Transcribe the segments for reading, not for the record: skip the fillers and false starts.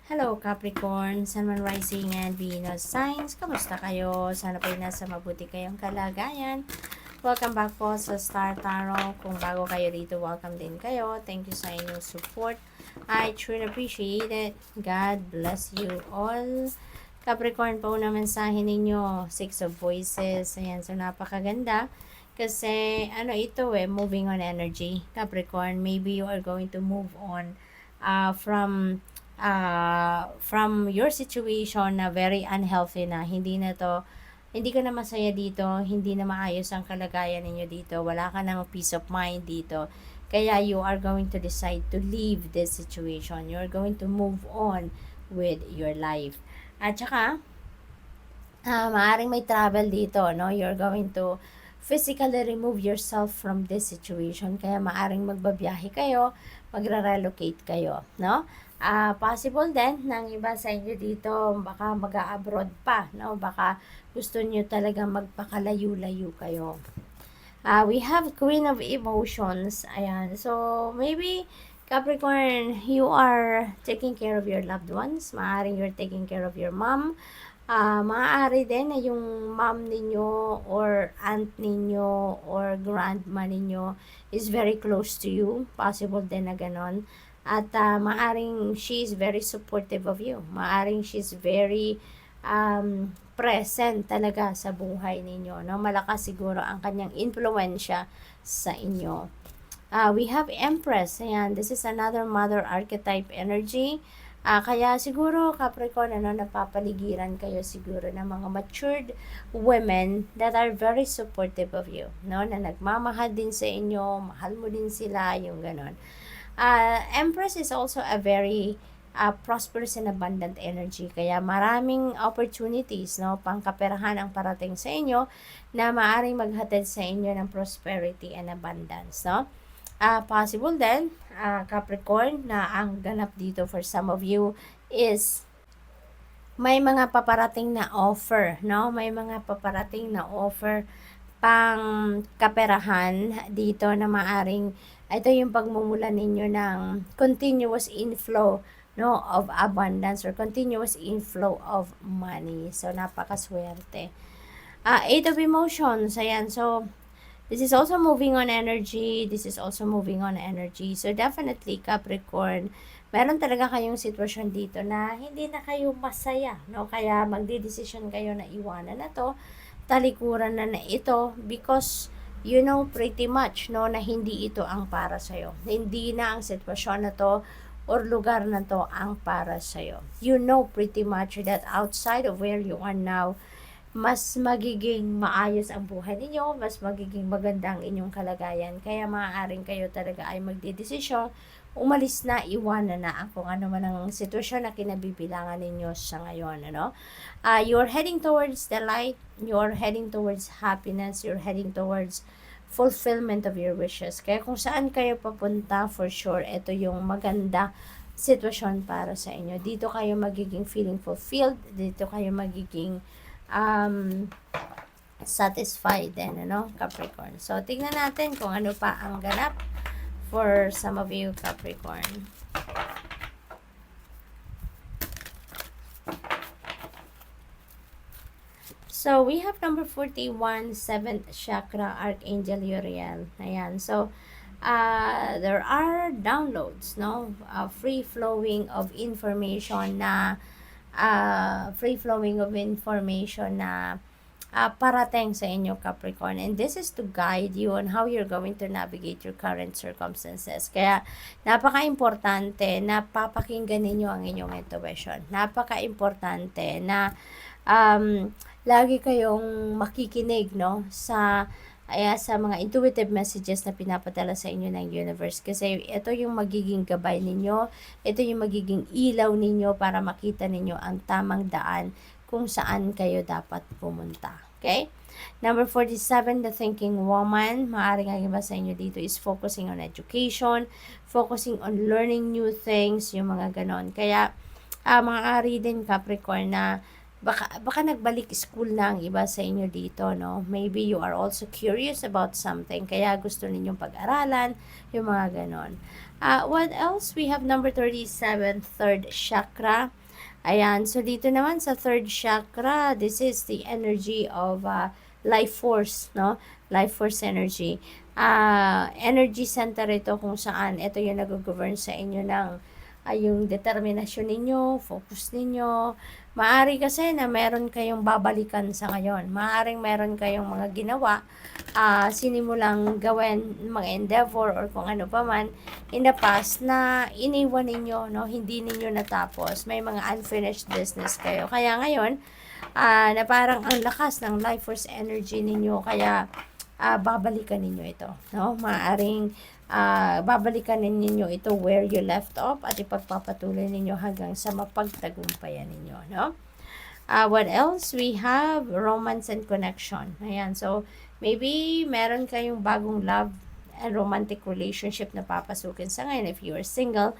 Hello Capricorn, Sun, Moon, Rising, and Venus signs. Kamusta kayo? Sana po nasa mabuti kayong kalagayan. Welcome back po sa Star Tarot. Kung bago kayo dito, welcome din kayo. Thank you sa inyong support. I truly appreciate it. God bless you all. Capricorn po na mensahe ninyo. Six of Voices. Ayan, so napakaganda. Kasi, moving on energy. Capricorn, maybe you are going to move on from your situation na very unhealthy na, hindi ka na masaya dito, hindi na maayos ang kalagayan ninyo dito, wala ka ng peace of mind dito, kaya you are going to decide to leave this situation, you are going to move on with your life. At saka, maaring may travel dito, no? You're going to physically remove yourself from this situation. Kaya maaring magbabiyahe kayo, magre-relocate kayo, no? Possible din ng iba sa inyo dito, baka mag-abroad pa, no? Baka gusto niyo talaga magpakalayo-layo kayo. We have Queen of Emotions. Ayan. So, maybe Capricorn, you are taking care of your loved ones. Maaring you're taking care of your mom. Maaari din na yung mom ninyo or aunt ninyo or grandma ninyo is very close to you. Possible din na ganon. At maaring she is very supportive of you. Maaring she's very present talaga sa buhay ninyo. No? Malakas siguro ang kanyang influensya sa inyo. We have Empress. Ayan, this is another mother archetype energy. Kaya siguro Capricorn, napapaligiran kayo siguro ng mga matured women that are very supportive of you, no? Na nagmamahal din sa inyo, mahal mo din sila, yung ganon. Empress is also a very prosperous and abundant energy. Kaya maraming opportunities, no, pangkaperahan ang parating sa inyo na maaring maghatid sa inyo ng prosperity and abundance, no? Possible din, Capricorn, na ang ganap dito for some of you is may mga paparating na offer, no? May mga paparating na offer pang kaperahan dito na maaring ito yung pagmumula ninyo ng continuous inflow, no, of abundance or continuous inflow of money. So napakaswerte. Eight of Emotions, ayan. So this is also moving on energy. This is also moving on energy. So, definitely, Capricorn, meron talaga kayong sitwasyon dito na hindi na kayo masaya, no? Kaya magdidesisyon kayo na iwanan na to, talikuran na ito, because you know pretty much, no, na hindi ito ang para sa'yo. Hindi na ang sitwasyon na to or lugar na to ang para sa'yo. You know pretty much that outside of where you are now, mas magiging maayos ang buhay ninyo, mas magiging maganda ang inyong kalagayan. Kaya maaaring kayo talaga ay magdedesisyon, umalis na, iwanan na ang kung ano man ang sitwasyon na kinabibilangan ninyo sa ngayon, ano? You're heading towards the light, you're heading towards happiness, you're heading towards fulfillment of your wishes. Kaya kung saan kayo papunta, for sure, ito yung maganda sitwasyon para sa inyo. Dito kayo magiging feeling fulfilled, dito kayo magiging satisfied din, ano, Capricorn. So, tingnan natin kung ano pa ang ganap for some of you, Capricorn. So, we have number 41, 7th chakra, Archangel Uriel. Ayan. So, there are downloads, no? Free flowing of information na parating sa inyo, Capricorn. And this is to guide you on how you're going to navigate your current circumstances. Kaya, napaka-importante na papakinggan ninyo ang inyong intuition. Napaka-importante na lagi kayong makikinig, no, sa mga intuitive messages na pinapadala sa inyo ng universe. Kasi ito yung magiging gabay ninyo, ito yung magiging ilaw ninyo para makita ninyo ang tamang daan kung saan kayo dapat pumunta. Okay? Number 47, the thinking woman. Maaaring ang iba sa inyo dito is focusing on education, focusing on learning new things, yung mga ganon. Kaya, maaari din, Capricorn, na baka nagbalik school na ang iba sa inyo dito, no? Maybe you are also curious about something, kaya gusto ninyong pag-aralan, yung mga ganon. What else? We have number 37, third chakra. Ayan, so dito naman sa third chakra, this is the energy of life force, no? Life force energy. Energy center ito kung saan ito yung nag-govern sa inyo ng yung determinasyon ninyo, focus ninyo. Maari kasi na meron kayong babalikan sa ngayon. Maaring meron kayong mga ginawa, sinimulang gawin, mga endeavor or kung ano pa man in the past na iniwan ninyo, no? Hindi ninyo natapos. May mga unfinished business kayo. Kaya ngayon, na parang ang lakas ng life force energy ninyo, kaya babalikan ninyo ito, no? Maaring babalikan ninyo ito where you left off at ipagpapatuloy ninyo hanggang sa mapagtagumpayan ninyo, no? What else? We have romance and connection. Ayan, so maybe meron kayong bagong love and romantic relationship na papasukin sa ngayon if you are single,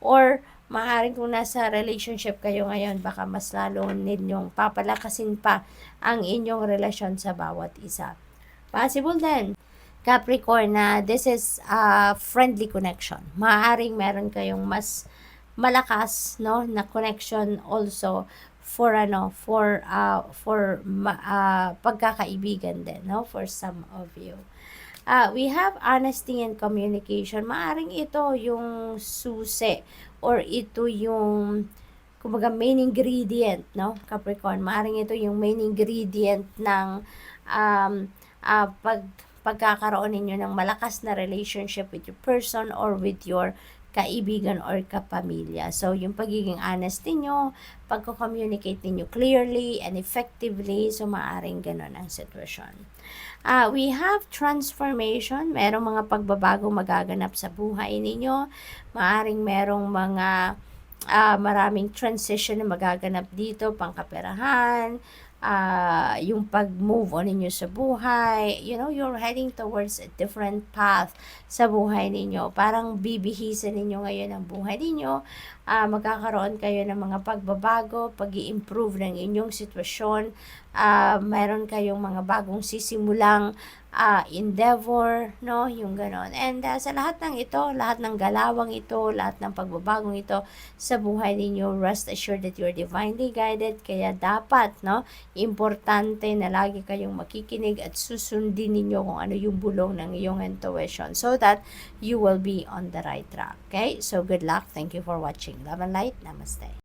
or maaaring kung nasa relationship kayo ngayon, baka mas lalo ninyong papalakasin pa ang inyong relasyon sa bawat isa. Possible din, Capricorn, na this is a friendly connection. Maaaring meron kayong mas malakas, no, na connection also for pagkakaibigan din, no, for some of you. We have honesty and communication. Maaring ito yung susi or ito yung kumbaga main ingredient, no, Capricorn. Maaring ito yung main ingredient ng pagkakaroon ninyo ng malakas na relationship with your person or with your kaibigan or kapamilya. So, yung pagiging honest ninyo, pagko-communicate ninyo clearly and effectively, so maaring ganun ang sitwasyon. We have transformation. Merong mga pagbabago magaganap sa buhay ninyo. Maaring merong mga maraming transition na magaganap dito, pangkaperahan, yung pag-move on ninyo sa buhay, you know, you're heading towards a different path sa buhay ninyo. Parang bibihisan ninyo ngayon ang buhay ninyo, magkakaroon kayo ng mga pagbabago, pag-i-improve ng inyong sitwasyon, mayroon kayong mga bagong sisimulang endeavor, no, yung ganon. And sa lahat ng ito, lahat ng galawang ito, lahat ng pagbabagong ito sa buhay ninyo, rest assured that you are divinely guided. Kaya dapat, no, importante na lagi kayong makikinig at susundin ninyo kung ano yung bulong ng iyong intuition so that you will be on the right track. Okay? So, good luck. Thank you for watching. Love and light. Namaste.